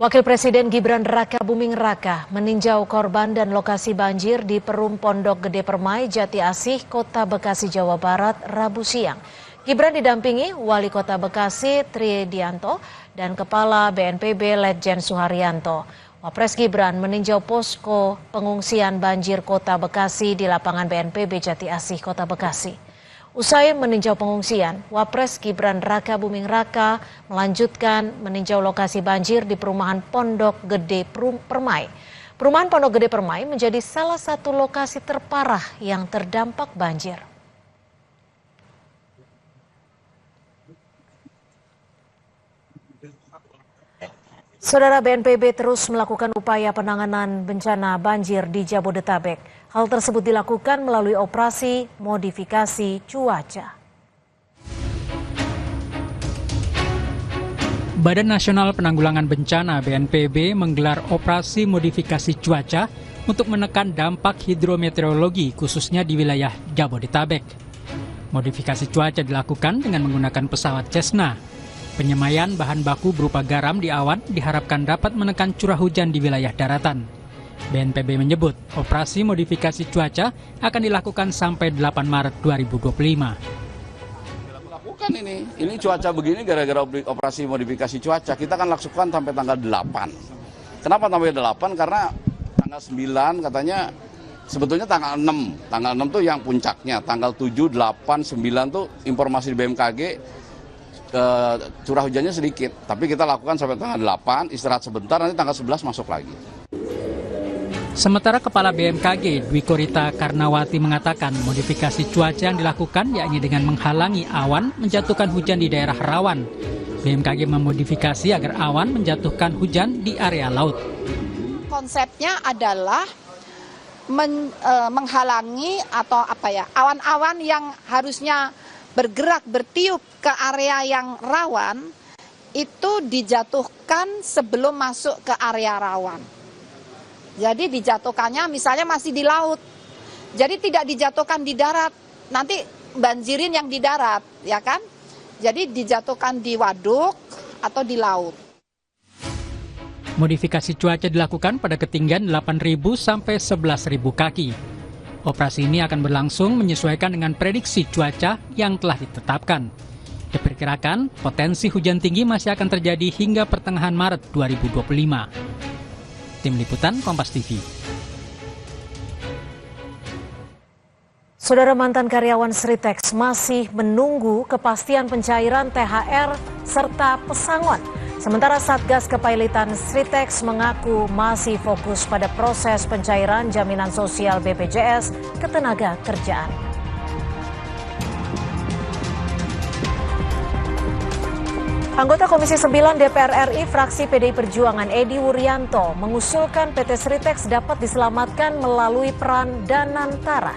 Wakil Presiden Gibran Rakabuming Raka meninjau korban dan lokasi banjir di Perum Pondok Gede Permai, Jati Asih, Kota Bekasi, Jawa Barat, Rabu siang. Gibran didampingi Wali Kota Bekasi Tri Dianto dan Kepala BNPB Letjen Suharyanto. Wapres Gibran meninjau posko pengungsian banjir Kota Bekasi di lapangan BNPB Jati Asih, Kota Bekasi. Usai meninjau pengungsian, Wapres Gibran Rakabuming Raka melanjutkan meninjau lokasi banjir di perumahan Pondok Gede Permai. Perumahan Pondok Gede Permai menjadi salah satu lokasi terparah yang terdampak banjir. Saudara, BNPB terus melakukan upaya penanganan bencana banjir di Jabodetabek. Hal tersebut dilakukan melalui operasi modifikasi cuaca. Badan Nasional Penanggulangan Bencana (BNPB) menggelar operasi modifikasi cuaca untuk menekan dampak hidrometeorologi khususnya di wilayah Jabodetabek. Modifikasi cuaca dilakukan dengan menggunakan pesawat Cessna. Penyemaian bahan baku berupa garam di awan diharapkan dapat menekan curah hujan di wilayah daratan. BNPB menyebut operasi modifikasi cuaca akan dilakukan sampai 8 Maret 2025. Lakukan ini cuaca begini gara-gara operasi modifikasi cuaca. Kita akan lakukan sampai tanggal 8. Kenapa sampai 8? Karena tanggal 9 katanya sebetulnya tanggal 6. Tanggal 6 tuh yang puncaknya. Tanggal 7, 8, 9 tuh informasi di BMKG curah hujannya sedikit, tapi kita lakukan sampai tanggal 8, istirahat sebentar, nanti tanggal 11 masuk lagi. Sementara Kepala BMKG Dwi Korita Karnawati mengatakan modifikasi cuaca yang dilakukan yakni dengan menghalangi awan menjatuhkan hujan di daerah rawan. BMKG memodifikasi agar awan menjatuhkan hujan di area laut. Konsepnya adalah menghalangi atau awan-awan yang harusnya bergerak bertiup ke area yang rawan itu dijatuhkan sebelum masuk ke area rawan. Jadi dijatuhkannya misalnya masih di laut. Jadi tidak dijatuhkan di darat. Nanti banjirin yang di darat, ya kan? Jadi dijatuhkan di waduk atau di laut. Modifikasi cuaca dilakukan pada ketinggian 8.000 sampai 11.000 kaki. Operasi ini akan berlangsung menyesuaikan dengan prediksi cuaca yang telah ditetapkan. Diperkirakan potensi hujan tinggi masih akan terjadi hingga pertengahan Maret 2025. Tim Liputan Kompas TV. Saudara, mantan karyawan Sritex masih menunggu kepastian pencairan THR serta pesangon. Sementara Satgas Kepailitan Sritex mengaku masih fokus pada proses pencairan jaminan sosial BPJS Ketenagakerjaan. Anggota Komisi 9 DPR RI fraksi PDI Perjuangan Edi Wuryanto mengusulkan PT Sritex dapat diselamatkan melalui peran Danantara.